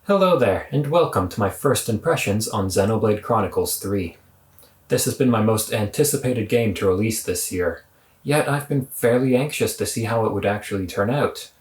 Hello there, and welcome to my first impressions on Xenoblade Chronicles 3. This has been my most anticipated game to release this year, yet I've been fairly anxious to see how it would actually turn out.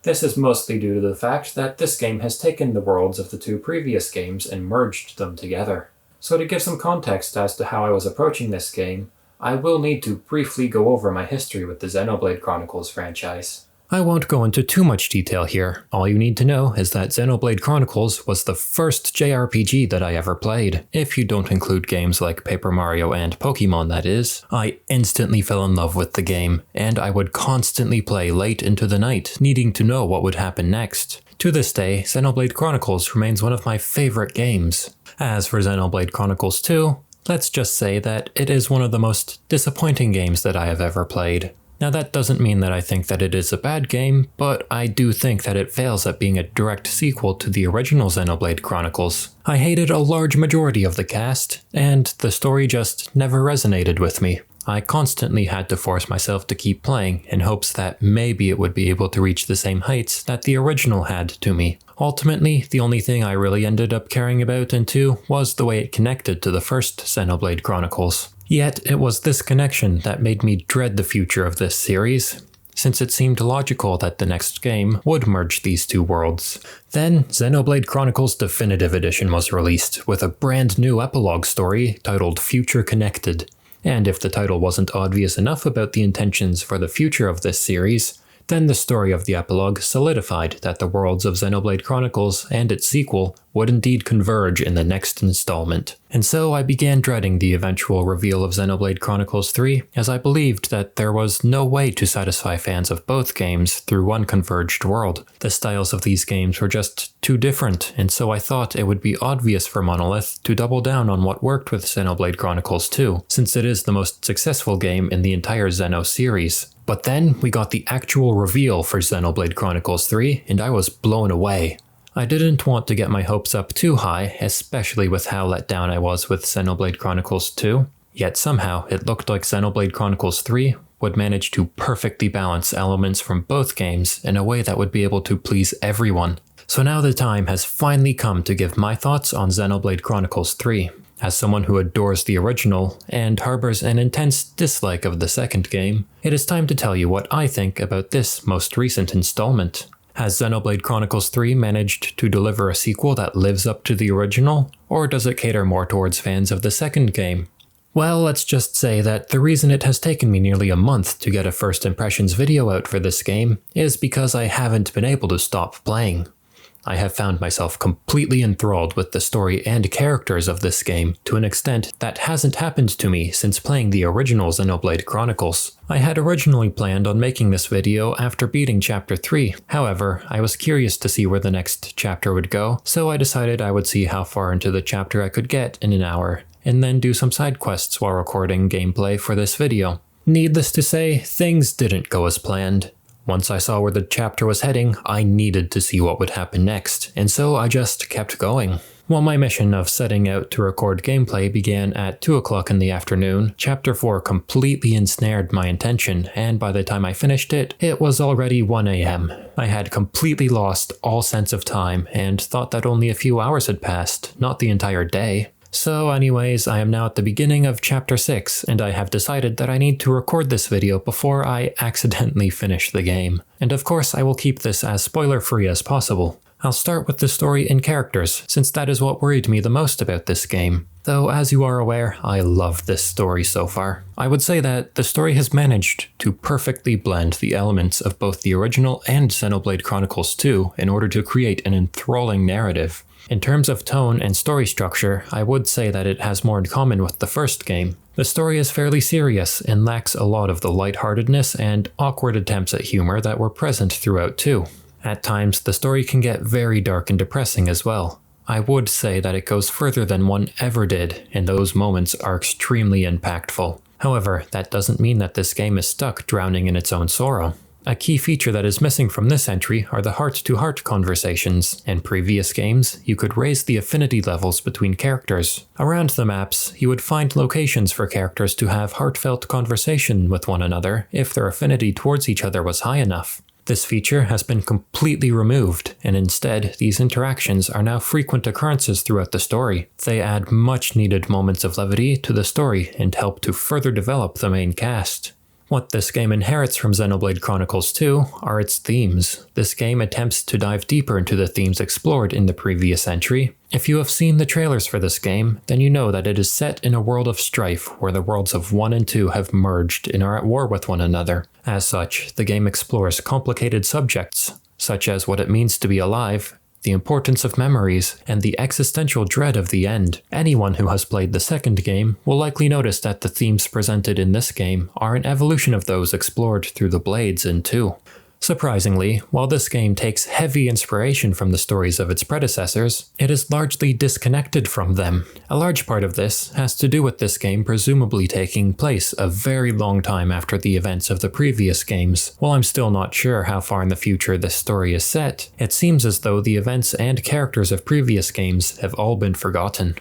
This is mostly due to the fact that this game has taken the worlds of the two previous games and merged them together. So to give some context as to how I was approaching this game, I will need to briefly go over my history with the Xenoblade Chronicles franchise. I won't go into too much detail here. All you need to know is that Xenoblade Chronicles was the first JRPG that I ever played. If you don't include games like Paper Mario and Pokemon, that is. I instantly fell in love with the game, and I would constantly play late into the night, needing to know what would happen next. To this day, Xenoblade Chronicles remains one of my favorite games. As for Xenoblade Chronicles 2, let's just say that it is one of the most disappointing games that I have ever played. Now that doesn't mean that I think that it is a bad game, but I do think that it fails at being a direct sequel to the original Xenoblade Chronicles. I hated a large majority of the cast, and the story just never resonated with me. I constantly had to force myself to keep playing in hopes that maybe it would be able to reach the same heights that the original had to me. Ultimately, the only thing I really ended up caring about in 2 was the way it connected to the first Xenoblade Chronicles. Yet, it was this connection that made me dread the future of this series, since it seemed logical that the next game would merge these two worlds. Then, Xenoblade Chronicles Definitive Edition was released, with a brand new epilogue story titled Future Connected. And if the title wasn't obvious enough about the intentions for the future of this series, then the story of the epilogue solidified that the worlds of Xenoblade Chronicles and its sequel would indeed converge in the next installment. And so I began dreading the eventual reveal of Xenoblade Chronicles 3, as I believed that there was no way to satisfy fans of both games through one converged world. The styles of these games were just too different, and so I thought it would be obvious for Monolith to double down on what worked with Xenoblade Chronicles 2, since it is the most successful game in the entire Xeno series. But then we got the actual reveal for Xenoblade Chronicles 3, and I was blown away. I didn't want to get my hopes up too high, especially with how let down I was with Xenoblade Chronicles 2, yet somehow it looked like Xenoblade Chronicles 3 would manage to perfectly balance elements from both games in a way that would be able to please everyone. So now the time has finally come to give my thoughts on Xenoblade Chronicles 3. As someone who adores the original and harbors an intense dislike of the second game, it is time to tell you what I think about this most recent installment. Has Xenoblade Chronicles 3 managed to deliver a sequel that lives up to the original, or does it cater more towards fans of the second game? Well, let's just say that the reason it has taken me nearly a month to get a first impressions video out for this game is because I haven't been able to stop playing. I have found myself completely enthralled with the story and characters of this game to an extent that hasn't happened to me since playing the original Xenoblade Chronicles. I had originally planned on making this video after beating Chapter 3, however, I was curious to see where the next chapter would go, so I decided I would see how far into the chapter I could get in an hour, and then do some side quests while recording gameplay for this video. Needless to say, things didn't go as planned. Once I saw where the chapter was heading, I needed to see what would happen next, and so I just kept going. While my mission of setting out to record gameplay began at 2 o'clock in the afternoon, Chapter 4 completely ensnared my attention, and by the time I finished it, it was already 1 a.m. I had completely lost all sense of time, and thought that only a few hours had passed, not the entire day. So anyways, I am now at the beginning of Chapter 6, and I have decided that I need to record this video before I accidentally finish the game. And of course, I will keep this as spoiler-free as possible. I'll start with the story and characters, since that is what worried me the most about this game. Though, as you are aware, I love this story so far. I would say that the story has managed to perfectly blend the elements of both the original and Xenoblade Chronicles 2 in order to create an enthralling narrative. In terms of tone and story structure, I would say that it has more in common with the first game. The story is fairly serious and lacks a lot of the lightheartedness and awkward attempts at humor that were present throughout 2. At times, the story can get very dark and depressing as well. I would say that it goes further than 1 ever did, and those moments are extremely impactful. However, that doesn't mean that this game is stuck drowning in its own sorrow. A key feature that is missing from this entry are the heart-to-heart conversations. In previous games, you could raise the affinity levels between characters. Around the maps, you would find locations for characters to have heartfelt conversation with one another if their affinity towards each other was high enough. This feature has been completely removed, and instead, these interactions are now frequent occurrences throughout the story. They add much needed moments of levity to the story and help to further develop the main cast. What this game inherits from Xenoblade Chronicles 2 are its themes. This game attempts to dive deeper into the themes explored in the previous entry. If you have seen the trailers for this game, then you know that it is set in a world of strife where the worlds of 1 and 2 have merged and are at war with one another. As such, the game explores complicated subjects, such as what it means to be alive, the importance of memories, and the existential dread of the end. Anyone who has played the second game will likely notice that the themes presented in this game are an evolution of those explored through the Blades in 2. Surprisingly, while this game takes heavy inspiration from the stories of its predecessors, it is largely disconnected from them. A large part of this has to do with this game presumably taking place a very long time after the events of the previous games. While I'm still not sure how far in the future this story is set, it seems as though the events and characters of previous games have all been forgotten.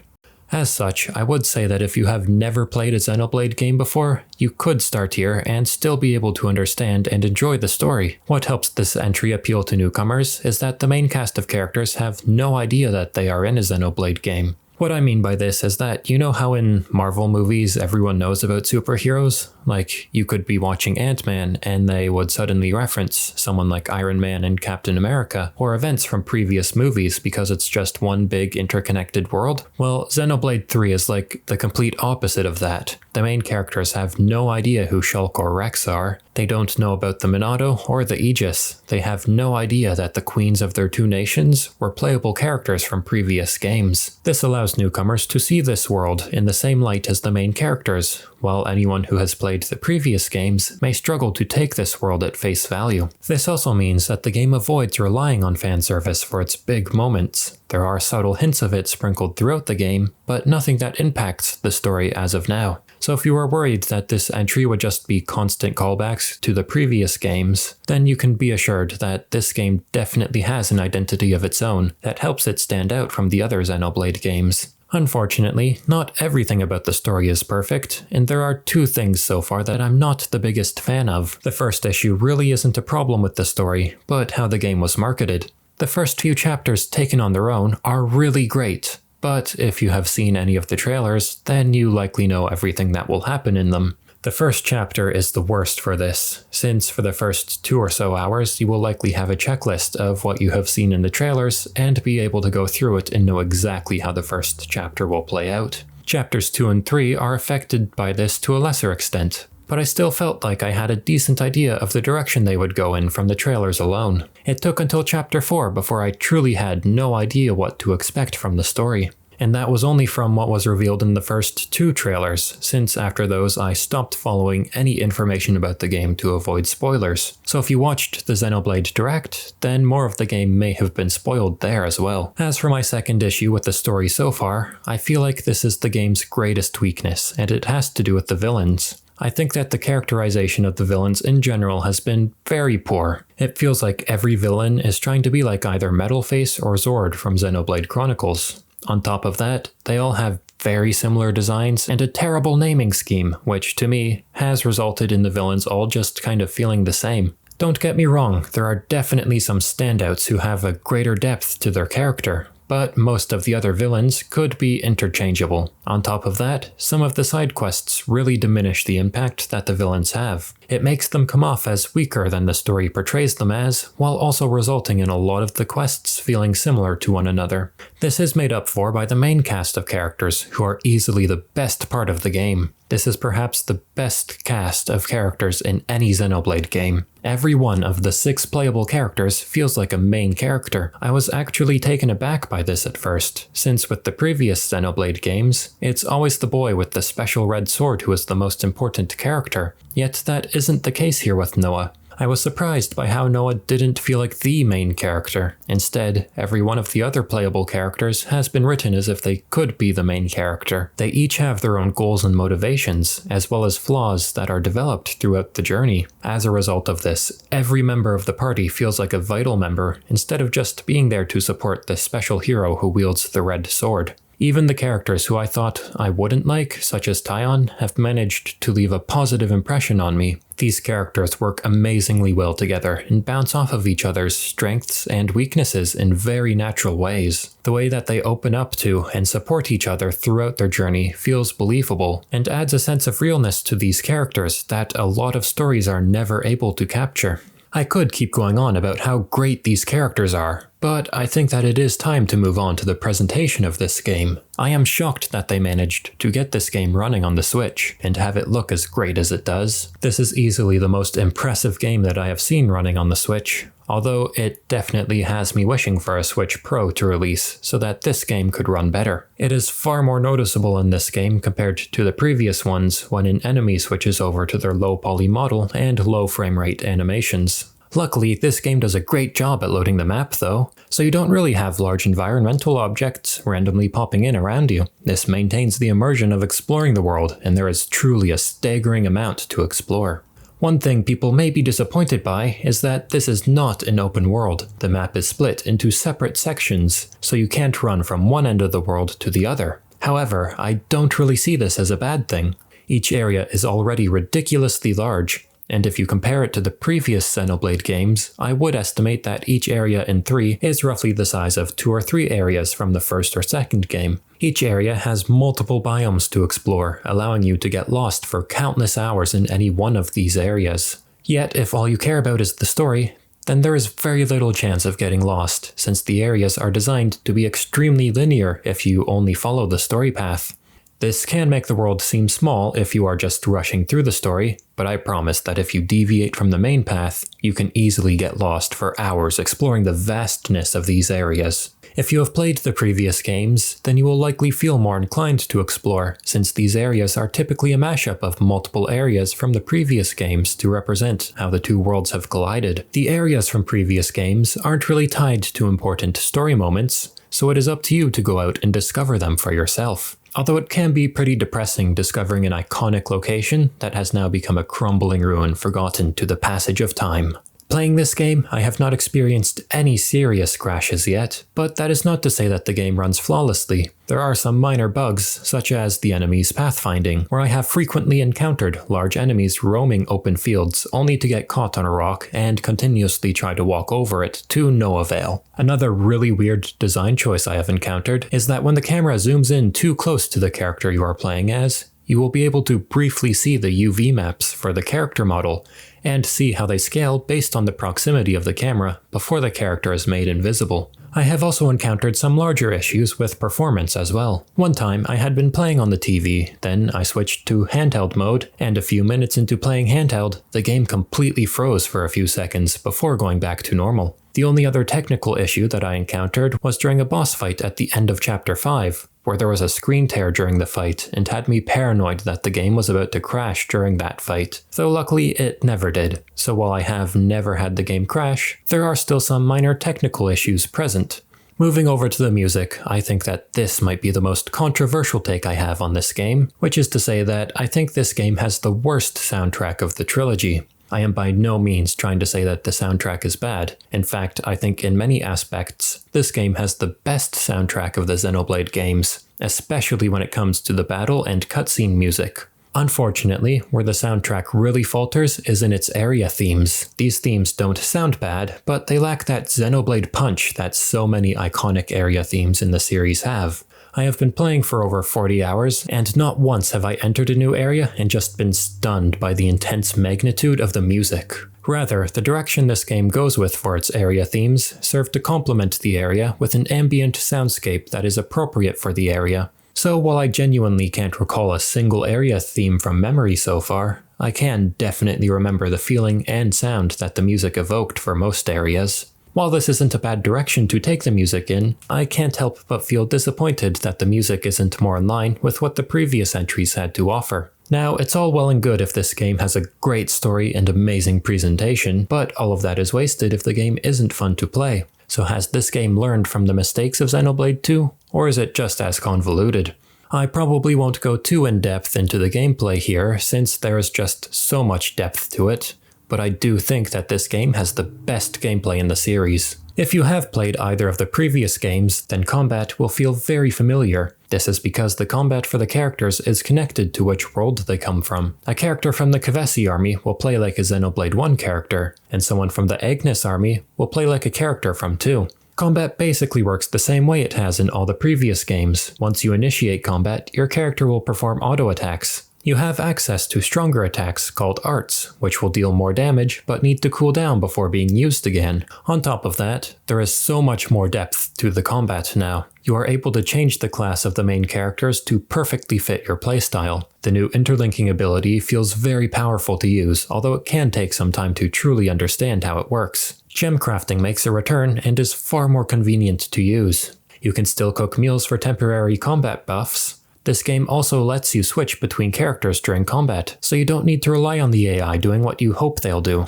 As such, I would say that if you have never played a Xenoblade game before, you could start here and still be able to understand and enjoy the story. What helps this entry appeal to newcomers is that the main cast of characters have no idea that they are in a Xenoblade game. What I mean by this is that you know how in Marvel movies everyone knows about superheroes? Like, you could be watching Ant-Man and they would suddenly reference someone like Iron Man and Captain America, or events from previous movies because it's just one big interconnected world? Well, Xenoblade 3 is like the complete opposite of that. The main characters have no idea who Shulk or Rex are. They don't know about the Minato or the Aegis. They have no idea that the queens of their 2 nations were playable characters from previous games. This allows newcomers to see this world in the same light as the main characters, while anyone who has played the previous games may struggle to take this world at face value. This also means that the game avoids relying on fan service for its big moments. There are subtle hints of it sprinkled throughout the game, but nothing that impacts the story as of now. So if you are worried that this entry would just be constant callbacks to the previous games, then you can be assured that this game definitely has an identity of its own that helps it stand out from the other Xenoblade games. Unfortunately, not everything about the story is perfect, and there are 2 things so far that I'm not the biggest fan of. The first issue really isn't a problem with the story, but how the game was marketed. The first few chapters taken on their own are really great, but if you have seen any of the trailers, then you likely know everything that will happen in them. The first chapter is the worst for this, since for the first 2 or so hours you will likely have a checklist of what you have seen in the trailers and be able to go through it and know exactly how the first chapter will play out. Chapters 2 and 3 are affected by this to a lesser extent, but I still felt like I had a decent idea of the direction they would go in from the trailers alone. It took until chapter 4 before I truly had no idea what to expect from the story. And that was only from what was revealed in the first 2 trailers, since after those I stopped following any information about the game to avoid spoilers. So if you watched the Xenoblade Direct, then more of the game may have been spoiled there as well. As for my second issue with the story so far, I feel like this is the game's greatest weakness, and it has to do with the villains. I think that the characterization of the villains in general has been very poor. It feels like every villain is trying to be like either Metalface or Zord from Xenoblade Chronicles. On top of that, they all have very similar designs and a terrible naming scheme, which to me has resulted in the villains all just kind of feeling the same. Don't get me wrong, there are definitely some standouts who have a greater depth to their character, but most of the other villains could be interchangeable. On top of that, some of the side quests really diminish the impact that the villains have. It makes them come off as weaker than the story portrays them as, while also resulting in a lot of the quests feeling similar to one another. This is made up for by the main cast of characters, who are easily the best part of the game. This is perhaps the best cast of characters in any Xenoblade game. Every one of the 6 playable characters feels like a main character. I was actually taken aback by this at first, since with the previous Xenoblade games, it's always the boy with the special red sword who is the most important character. Yet that isn't the case here with Noah. I was surprised by how Noah didn't feel like the main character. Instead, every one of the other playable characters has been written as if they could be the main character. They each have their own goals and motivations, as well as flaws that are developed throughout the journey. As a result of this, every member of the party feels like a vital member, instead of just being there to support the special hero who wields the red sword. Even the characters who I thought I wouldn't like, such as Taion, have managed to leave a positive impression on me. These characters work amazingly well together and bounce off of each other's strengths and weaknesses in very natural ways. The way that they open up to and support each other throughout their journey feels believable and adds a sense of realness to these characters that a lot of stories are never able to capture. I could keep going on about how great these characters are, but I think that it is time to move on to the presentation of this game. I am shocked that they managed to get this game running on the Switch and have it look as great as it does. This is easily the most impressive game that I have seen running on the Switch, although it definitely has me wishing for a Switch Pro to release so that this game could run better. It is far more noticeable in this game compared to the previous ones when an enemy switches over to their low poly model and low frame rate animations. Luckily, this game does a great job at loading the map though, so you don't really have large environmental objects randomly popping in around you. This maintains the immersion of exploring the world, and there is truly a staggering amount to explore. One thing people may be disappointed by is that this is not an open world. The map is split into separate sections, so you can't run from one end of the world to the other. However, I don't really see this as a bad thing. Each area is already ridiculously large, and if you compare it to the previous Xenoblade games, I would estimate that each area in 3 is roughly the size of 2 or 3 areas from the first or second game. Each area has multiple biomes to explore, allowing you to get lost for countless hours in any one of these areas. Yet, if all you care about is the story, then there is very little chance of getting lost, since the areas are designed to be extremely linear if you only follow the story path. This can make the world seem small if you are just rushing through the story, but I promise that if you deviate from the main path, you can easily get lost for hours exploring the vastness of these areas. If you have played the previous games, then you will likely feel more inclined to explore, since these areas are typically a mashup of multiple areas from the previous games to represent how the two worlds have collided. The areas from previous games aren't really tied to important story moments, so it is up to you to go out and discover them for yourself. Although it can be pretty depressing discovering an iconic location that has now become a crumbling ruin forgotten to the passage of time. Playing this game, I have not experienced any serious crashes yet, but that is not to say that the game runs flawlessly. There are some minor bugs, such as the enemy's pathfinding, where I have frequently encountered large enemies roaming open fields only to get caught on a rock and continuously try to walk over it to no avail. Another really weird design choice I have encountered is that when the camera zooms in too close to the character you are playing as, you will be able to briefly see the UV maps for the character model, and see how they scale based on the proximity of the camera before the character is made invisible. I have also encountered some larger issues with performance as well. One time I had been playing on the TV, then I switched to handheld mode, and a few minutes into playing handheld, the game completely froze for a few seconds before going back to normal. The only other technical issue that I encountered was during a boss fight at the end of Chapter 5, where there was a screen tear during the fight and had me paranoid that the game was about to crash during that fight, though luckily it never did. So while I have never had the game crash, there are still some minor technical issues present. Moving over to the music, I think that this might be the most controversial take I have on this game, which is to say that I think this game has the worst soundtrack of the trilogy. I am by no means trying to say that the soundtrack is bad. In fact, I think in many aspects, this game has the best soundtrack of the Xenoblade games, especially when it comes to the battle and cutscene music. Unfortunately, where the soundtrack really falters is in its area themes. These themes don't sound bad, but they lack that Xenoblade punch that so many iconic area themes in the series have. I have been playing for over 40 hours, and not once have I entered a new area and just been stunned by the intense magnitude of the music. Rather, the direction this game goes with for its area themes serve to complement the area with an ambient soundscape that is appropriate for the area. So while I genuinely can't recall a single area theme from memory so far, I can definitely remember the feeling and sound that the music evoked for most areas. While this isn't a bad direction to take the music in, I can't help but feel disappointed that the music isn't more in line with what the previous entries had to offer. Now, it's all well and good if this game has a great story and amazing presentation, but all of that is wasted if the game isn't fun to play. So has this game learned from the mistakes of Xenoblade 2, or is it just as convoluted? I probably won't go too in-depth into the gameplay here, since there is just so much depth to it, but I do think that this game has the best gameplay in the series. If you have played either of the previous games, then combat will feel very familiar. This is because the combat for the characters is connected to which world they come from. A character from the Kavesi army will play like a Xenoblade 1 character, and someone from the Agnes army will play like a character from 2. Combat basically works the same way it has in all the previous games. Once you initiate combat, your character will perform auto attacks. You have access to stronger attacks called arts, which will deal more damage but need to cool down before being used again. On top of that, there is so much more depth to the combat now. You are able to change the class of the main characters to perfectly fit your playstyle. The new interlinking ability feels very powerful to use, although it can take some time to truly understand how it works. Gem crafting makes a return and is far more convenient to use. You can still cook meals for temporary combat buffs. This game also lets you switch between characters during combat, so you don't need to rely on the AI doing what you hope they'll do.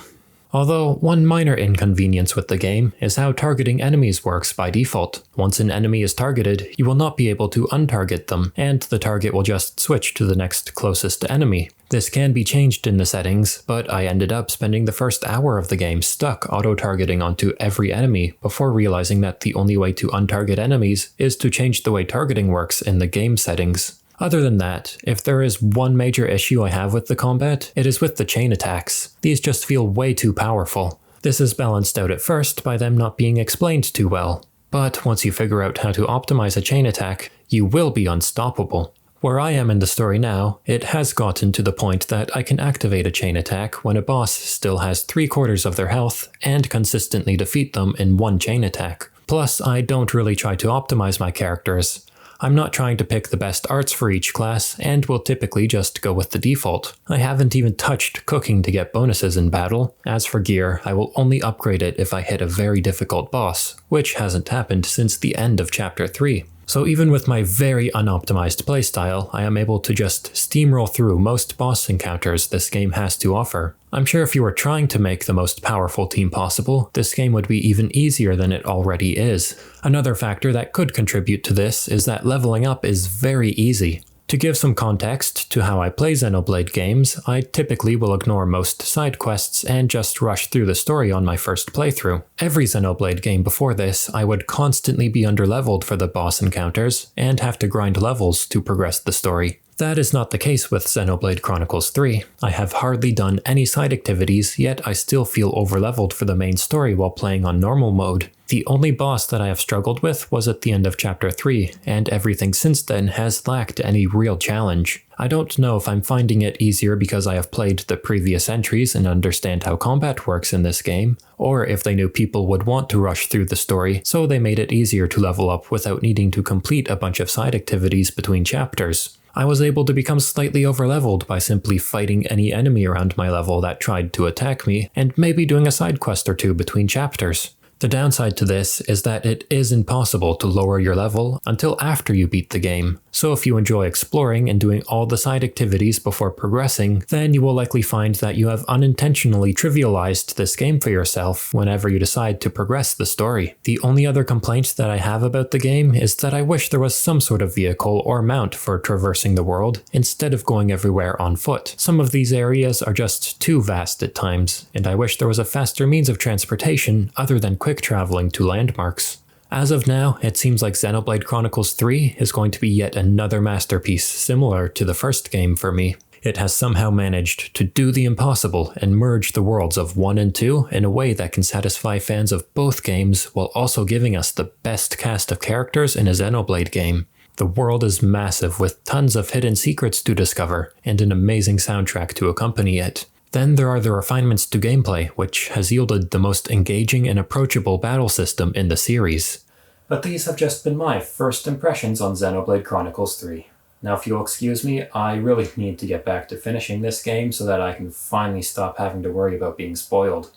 Although, one minor inconvenience with the game is how targeting enemies works by default. Once an enemy is targeted, you will not be able to untarget them, and the target will just switch to the next closest enemy. This can be changed in the settings, but I ended up spending the first hour of the game stuck auto-targeting onto every enemy before realizing that the only way to untarget enemies is to change the way targeting works in the game settings. Other than that, if there is one major issue I have with the combat, it is with the chain attacks. These just feel way too powerful. This is balanced out at first by them not being explained too well. But once you figure out how to optimize a chain attack, you will be unstoppable. Where I am in the story now, it has gotten to the point that I can activate a chain attack when a boss still has 3/4 of their health and consistently defeat them in one chain attack. Plus, I don't really try to optimize my characters. I'm not trying to pick the best arts for each class, and will typically just go with the default. I haven't even touched cooking to get bonuses in battle. As for gear, I will only upgrade it if I hit a very difficult boss, which hasn't happened since the end of Chapter 3. So even with my very unoptimized playstyle, I am able to just steamroll through most boss encounters this game has to offer. I'm sure if you were trying to make the most powerful team possible, this game would be even easier than it already is. Another factor that could contribute to this is that leveling up is very easy. To give some context to how I play Xenoblade games, I typically will ignore most side quests and just rush through the story on my first playthrough. Every Xenoblade game before this, I would constantly be underleveled for the boss encounters, and have to grind levels to progress the story. That is not the case with Xenoblade Chronicles 3. I have hardly done any side activities, yet I still feel overleveled for the main story while playing on normal mode. The only boss that I have struggled with was at the end of Chapter 3, and everything since then has lacked any real challenge. I don't know if I'm finding it easier because I have played the previous entries and understand how combat works in this game, or if they knew people would want to rush through the story, so they made it easier to level up without needing to complete a bunch of side activities between chapters. I was able to become slightly overleveled by simply fighting any enemy around my level that tried to attack me, and maybe doing a side quest or two between chapters. The downside to this is that it is impossible to lower your level until after you beat the game, so if you enjoy exploring and doing all the side activities before progressing, then you will likely find that you have unintentionally trivialized this game for yourself whenever you decide to progress the story. The only other complaint that I have about the game is that I wish there was some sort of vehicle or mount for traversing the world, instead of going everywhere on foot. Some of these areas are just too vast at times, and I wish there was a faster means of transportation other than quick traveling to landmarks. As of now, it seems like Xenoblade Chronicles 3 is going to be yet another masterpiece similar to the first game for me. It has somehow managed to do the impossible and merge the worlds of 1 and 2 in a way that can satisfy fans of both games while also giving us the best cast of characters in a Xenoblade game. The world is massive with tons of hidden secrets to discover and an amazing soundtrack to accompany it. Then there are the refinements to gameplay, which has yielded the most engaging and approachable battle system in the series. But these have just been my first impressions on Xenoblade Chronicles 3. Now if you'll excuse me, I really need to get back to finishing this game so that I can finally stop having to worry about being spoiled.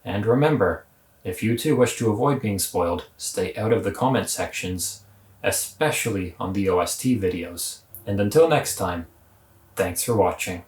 And remember, if you too wish to avoid being spoiled, stay out of the comment sections, especially on the OST videos. And until next time, thanks for watching.